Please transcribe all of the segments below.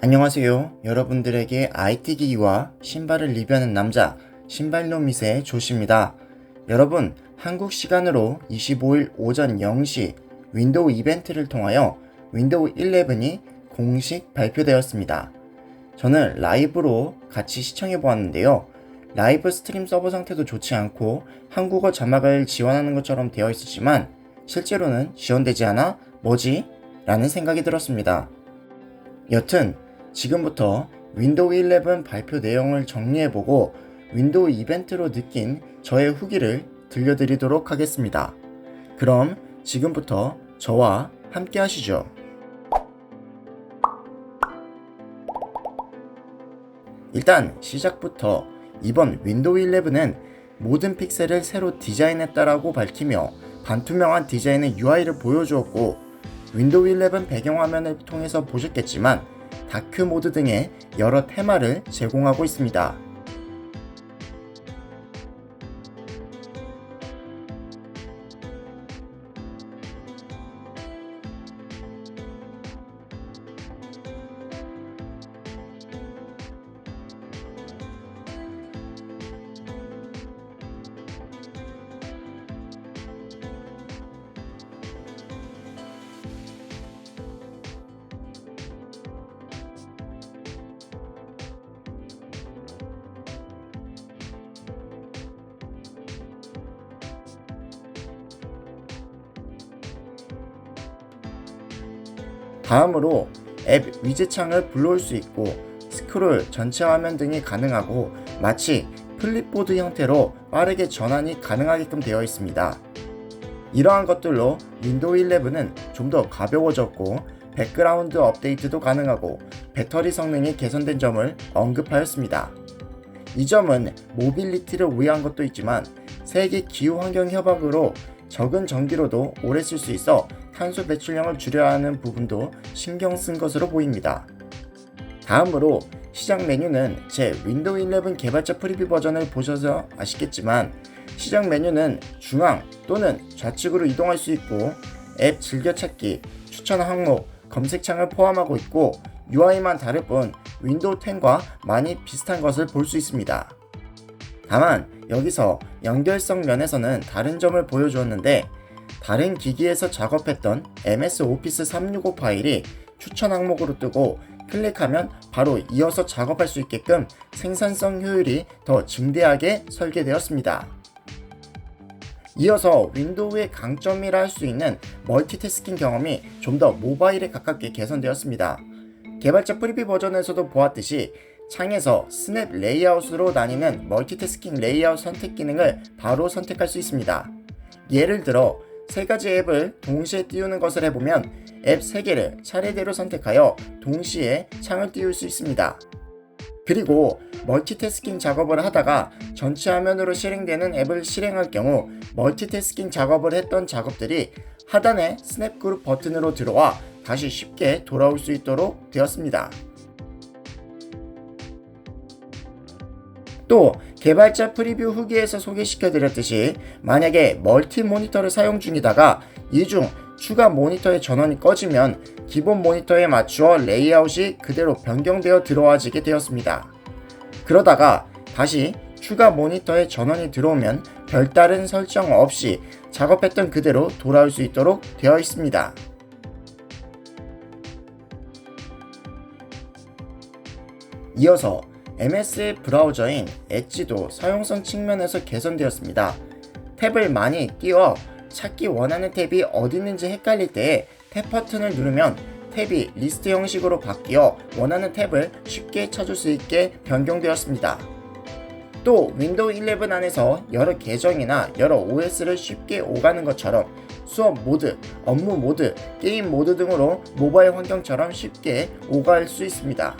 안녕하세요. 여러분들에게 IT 기기와 신발을 리뷰하는 남자 신발노밋의 조시입니다. 여러분, 한국 시간으로 25일 오전 0시 윈도우 이벤트를 통하여 윈도우 11이 공식 발표되었습니다. 저는 라이브로 같이 시청해 보았는데요. 라이브 스트림 서버 상태도 좋지 않고 한국어 자막을 지원하는 것처럼 되어 있었지만 실제로는 지원되지 않아 뭐지? 라는 생각이 들었습니다. 여튼 지금부터 윈도우 11 발표 내용을 정리해보고 윈도우 이벤트로 느낀 저의 후기를 들려드리도록 하겠습니다. 그럼 지금부터 저와 함께 하시죠. 일단 시작부터 이번 윈도우 11은 모든 픽셀을 새로 디자인했다라고 밝히며 반투명한 디자인의 UI를 보여주었고, 윈도우 11 배경화면을 통해서 보셨겠지만 다크 모드 등의 여러 테마를 제공하고 있습니다. 다음으로 앱 위젯 창을 불러올 수 있고 스크롤, 전체 화면 등이 가능하고 마치 플립보드 형태로 빠르게 전환이 가능하게끔 되어 있습니다. 이러한 것들로 윈도우 11은 좀 더 가벼워졌고 백그라운드 업데이트도 가능하고 배터리 성능이 개선된 점을 언급하였습니다. 이 점은 모빌리티를 위한 것도 있지만 세계 기후환경협약으로 적은 전기로도 오래 쓸 수 있어 탄소 배출량을 줄여야 하는 부분도 신경 쓴 것으로 보입니다. 다음으로 시작 메뉴는 제 윈도우 11 개발자 프리뷰 버전을 보셔서 아시겠지만 시작 메뉴는 중앙 또는 좌측으로 이동할 수 있고 앱 즐겨찾기, 추천 항목, 검색창을 포함하고 있고 UI만 다를 뿐 윈도우 10과 많이 비슷한 것을 볼 수 있습니다. 다만 여기서 연결성 면에서는 다른 점을 보여주었는데 다른 기기에서 작업했던 MS 오피스 365 파일이 추천 항목으로 뜨고 클릭하면 바로 이어서 작업할 수 있게끔 생산성 효율이 더 증대하게 설계되었습니다. 이어서 윈도우의 강점이라 할 수 있는 멀티태스킹 경험이 좀 더 모바일에 가깝게 개선되었습니다. 개발자 프리뷰 버전에서도 보았듯이 창에서 스냅 레이아웃으로 나뉘는 멀티태스킹 레이아웃 선택 기능을 바로 선택할 수 있습니다. 예를 들어 세 가지 앱을 동시에 띄우는 것을 해보면 앱 3개를 차례대로 선택하여 동시에 창을 띄울 수 있습니다. 그리고 멀티태스킹 작업을 하다가 전체 화면으로 실행되는 앱을 실행할 경우 멀티태스킹 작업을 했던 작업들이 하단의 스냅 그룹 버튼으로 들어와 다시 쉽게 돌아올 수 있도록 되었습니다. 또 개발자 프리뷰 후기에서 소개시켜드렸듯이 만약에 멀티 모니터를 사용 중이다가 이 중 추가 모니터의 전원이 꺼지면 기본 모니터에 맞추어 레이아웃이 그대로 변경되어 들어와지게 되었습니다. 그러다가 다시 추가 모니터에 전원이 들어오면 별다른 설정 없이 작업했던 그대로 돌아올 수 있도록 되어 있습니다. 이어서 MS 브라우저인 엣지도 사용성 측면에서 개선되었습니다. 탭을 많이 띄워 찾기 원하는 탭이 어디 있는지 헷갈릴 때에 탭 버튼을 누르면 탭이 리스트 형식으로 바뀌어 원하는 탭을 쉽게 찾을 수 있게 변경되었습니다. 또 윈도우 11 안에서 여러 계정이나 여러 OS를 쉽게 오가는 것처럼 수업 모드, 업무 모드, 게임 모드 등으로 모바일 환경처럼 쉽게 오갈 수 있습니다.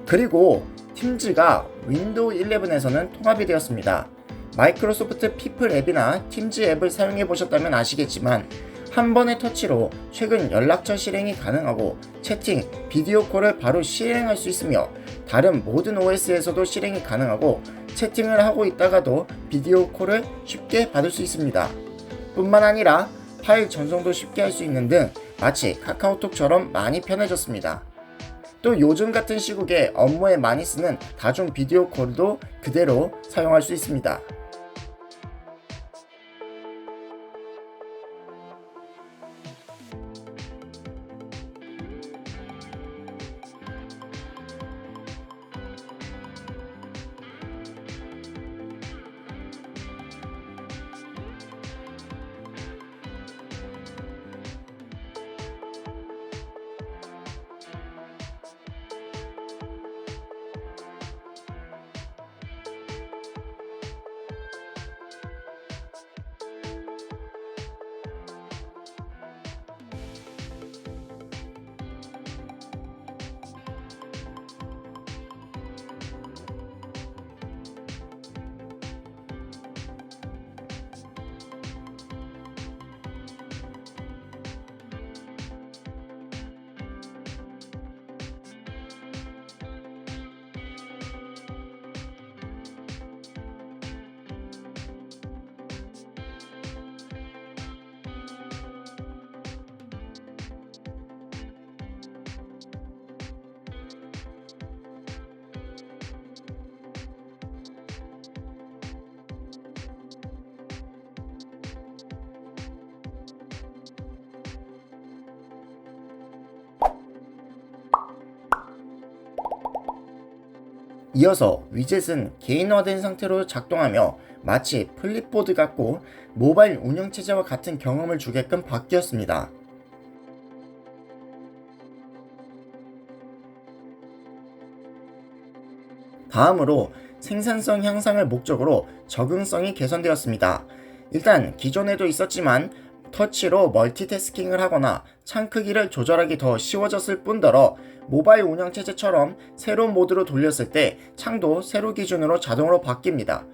그리고 팀즈가 윈도우 11에서는 통합이 되었습니다. 마이크로소프트 피플 앱이나 팀즈 앱을 사용해 보셨다면 아시겠지만 한 번의 터치로 최근 연락처 실행이 가능하고 채팅, 비디오 콜을 바로 실행할 수 있으며 다른 모든 OS에서도 실행이 가능하고 채팅을 하고 있다가도 비디오 콜을 쉽게 받을 수 있습니다. 뿐만 아니라 파일 전송도 쉽게 할 수 있는 등 마치 카카오톡처럼 많이 편해졌습니다. 또 요즘 같은 시국에 업무에 많이 쓰는 다중 비디오 콜도 그대로 사용할 수 있습니다. 이어서 위젯은 개인화된 상태로 작동하며 마치 플립보드 같고 모바일 운영체제와 같은 경험을 주게끔 바뀌었습니다. 다음으로 생산성 향상을 목적으로 적응성이 개선되었습니다. 일단 기존에도 있었지만 터치로 멀티태스킹을 하거나 창 크기를 조절하기 더 쉬워졌을 뿐더러 모바일 운영체제처럼 새로운 모드로 돌렸을 때 창도 세로 기준으로 자동으로 바뀝니다.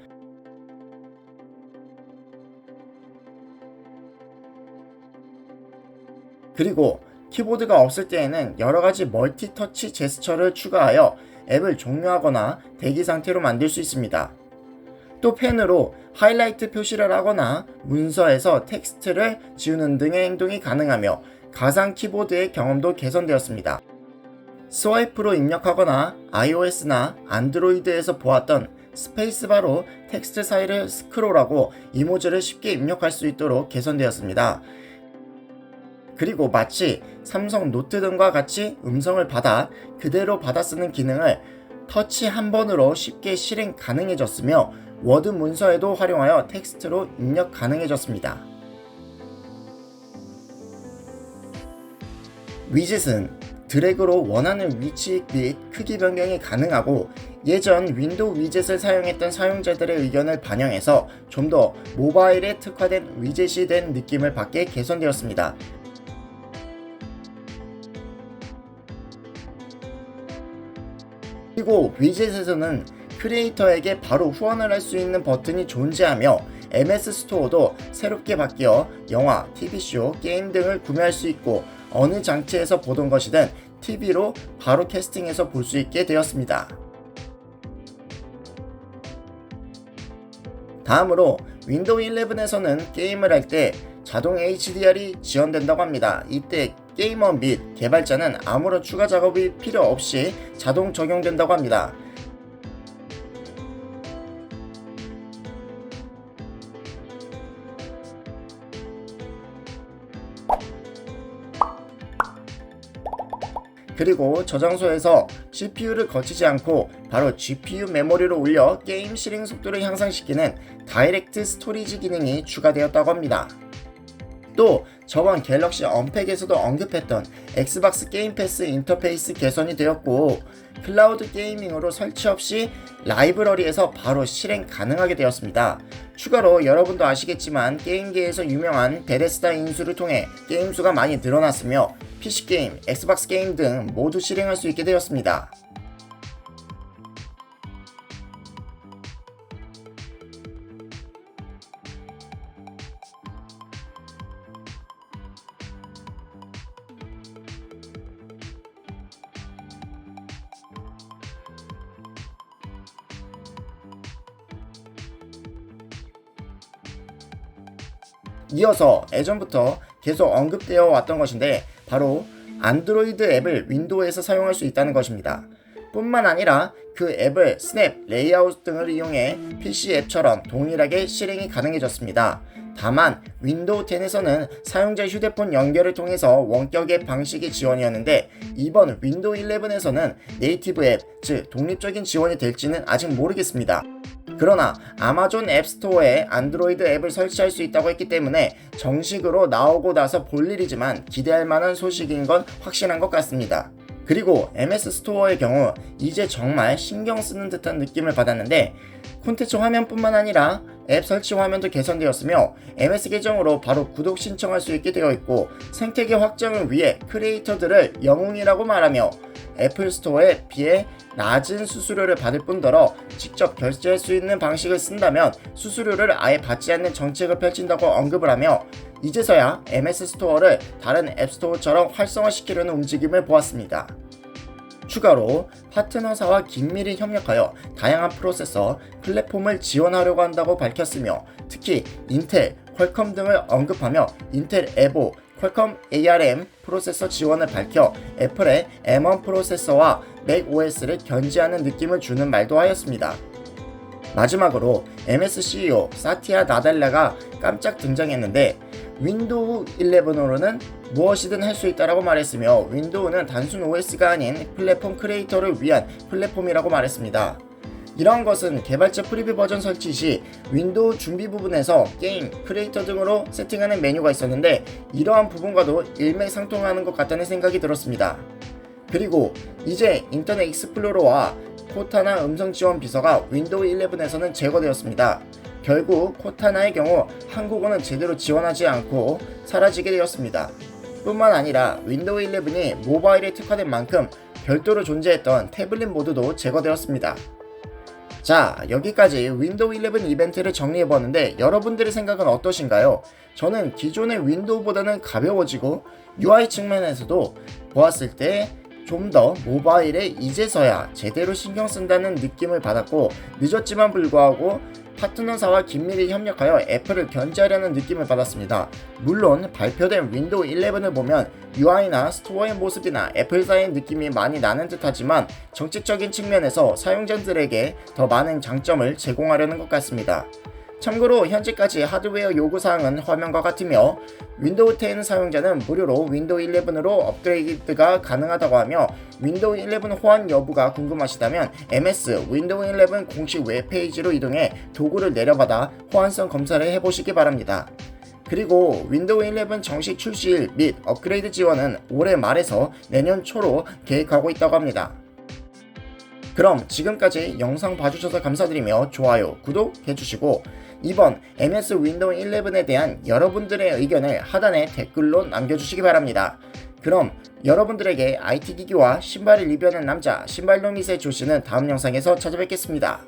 그리고 키보드가 없을 때에는 여러가지 멀티터치 제스처를 추가하여 앱을 종료하거나 대기 상태로 만들 수 있습니다. 또 펜으로 하이라이트 표시를 하거나 문서에서 텍스트를 지우는 등의 행동이 가능하며 가상 키보드의 경험도 개선되었습니다. 스와이프로 입력하거나 iOS나 안드로이드에서 보았던 스페이스바로 텍스트 사이를 스크롤하고 이모지를 쉽게 입력할 수 있도록 개선되었습니다. 그리고 마치 삼성 노트 등과 같이 음성을 받아 그대로 받아 쓰는 기능을 터치 한 번으로 쉽게 실행 가능해졌으며 워드 문서에도 활용하여 텍스트로 입력 가능해졌습니다. 위젯은 드래그로 원하는 위치 및 크기 변경이 가능하고 예전 윈도우 위젯을 사용했던 사용자들의 의견을 반영해서 좀 더 모바일에 특화된 위젯이 된 느낌을 받게 개선되었습니다. 그리고 위젯에서는 크리에이터에게 바로 후원을 할 수 있는 버튼이 존재하며 MS 스토어도 새롭게 바뀌어 영화, TV쇼, 게임 등을 구매할 수 있고 어느 장치에서 보던 것이든 TV로 바로 캐스팅해서 볼 수 있게 되었습니다. 다음으로 윈도우 11에서는 게임을 할 때 자동 HDR이 지원된다고 합니다. 이때 게이머 및 개발자는 아무런 추가 작업이 필요 없이 자동 적용된다고 합니다. 그리고 저장소에서 CPU를 거치지 않고 바로 GPU 메모리로 올려 게임 실행 속도를 향상시키는 다이렉트 스토리지 기능이 추가되었다고 합니다. 또 저번 갤럭시 언팩에서도 언급했던 엑스박스 게임 패스 인터페이스 개선이 되었고 클라우드 게이밍으로 설치 없이 라이브러리에서 바로 실행 가능하게 되었습니다. 추가로 여러분도 아시겠지만 게임계에서 유명한 베데스다 인수를 통해 게임 수가 많이 늘어났으며 PC게임, 엑스박스 게임 등 모두 실행할 수 있게 되었습니다. 이어서 예전부터 계속 언급되어 왔던 것인데 바로 안드로이드 앱을 윈도우에서 사용할 수 있다는 것입니다. 뿐만 아니라 그 앱을 스냅, 레이아웃 등을 이용해 PC 앱처럼 동일하게 실행이 가능해졌습니다. 다만 윈도우 10에서는 사용자 휴대폰 연결을 통해서 원격의 방식의 지원이었는데 이번 윈도우 11에서는 네이티브 앱, 즉 독립적인 지원이 될지는 아직 모르겠습니다. 그러나 아마존 앱스토어에 안드로이드 앱을 설치할 수 있다고 했기 때문에 정식으로 나오고 나서 볼 일이지만 기대할 만한 소식인 건 확실한 것 같습니다. 그리고 MS 스토어의 경우 이제 정말 신경 쓰는 듯한 느낌을 받았는데 콘텐츠 화면뿐만 아니라 앱 설치 화면도 개선되었으며 MS 계정으로 바로 구독 신청할 수 있게 되어 있고 생태계 확장을 위해 크리에이터들을 영웅이라고 말하며 애플 스토어에 비해 낮은 수수료를 받을 뿐더러 직접 결제할 수 있는 방식을 쓴다면 수수료를 아예 받지 않는 정책을 펼친다고 언급을 하며 이제서야 MS 스토어를 다른 앱스토어처럼 활성화시키려는 움직임을 보았습니다. 추가로 파트너사와 긴밀히 협력하여 다양한 프로세서, 플랫폼을 지원하려고 한다고 밝혔으며 특히 인텔, 퀄컴 등을 언급하며 인텔 에보, 퀄컴 ARM 프로세서 지원을 밝혀 애플의 M1 프로세서와 맥OS를 견지하는 느낌을 주는 말도 하였습니다. 마지막으로 MS CEO 사티아 나델라가 깜짝 등장했는데 윈도우 11으로는 무엇이든 할 수 있다고 말했으며 윈도우는 단순 OS가 아닌 플랫폼 크리에이터를 위한 플랫폼이라고 말했습니다. 이러한 것은 개발자 프리뷰 버전 설치 시 윈도우 준비 부분에서 게임, 크리에이터 등으로 세팅하는 메뉴가 있었는데 이러한 부분과도 일맥상통하는 것 같다는 생각이 들었습니다. 그리고 이제 인터넷 익스플로러와 코타나 음성 지원 비서가 윈도우 11에서는 제거되었습니다. 결국 코타나의 경우 한국어는 제대로 지원하지 않고 사라지게 되었습니다. 뿐만 아니라 윈도우 11이 모바일에 특화된 만큼 별도로 존재했던 태블릿 모드도 제거되었습니다. 자, 여기까지 윈도우 11 이벤트를 정리해보았는데 여러분들의 생각은 어떠신가요? 저는 기존의 윈도우보다는 가벼워지고 UI 측면에서도 보았을 때 좀 더 모바일에 이제서야 제대로 신경 쓴다는 느낌을 받았고 늦었지만 불구하고 파트너사와 긴밀히 협력하여 애플을 견제하려는 느낌을 받았습니다. 물론 발표된 윈도우 11을 보면 UI나 스토어의 모습이나 애플사의 느낌이 많이 나는 듯하지만 정책적인 측면에서 사용자들에게 더 많은 장점을 제공하려는 것 같습니다. 참고로 현재까지 하드웨어 요구사항은 화면과 같으며 윈도우 10 사용자는 무료로 윈도우 11으로 업그레이드가 가능하다고 하며 윈도우 11 호환 여부가 궁금하시다면 MS 윈도우 11 공식 웹페이지로 이동해 도구를 내려받아 호환성 검사를 해보시기 바랍니다. 그리고 윈도우 11 정식 출시일 및 업그레이드 지원은 올해 말에서 내년 초로 계획하고 있다고 합니다. 그럼 지금까지 영상 봐주셔서 감사드리며 좋아요, 구독 해주시고 이번 MS 윈도우 11에 대한 여러분들의 의견을 하단에 댓글로 남겨주시기 바랍니다. 그럼 여러분들에게 IT 기기와 신발을 리뷰하는 남자 신발노밋의 조씨는 다음 영상에서 찾아뵙겠습니다.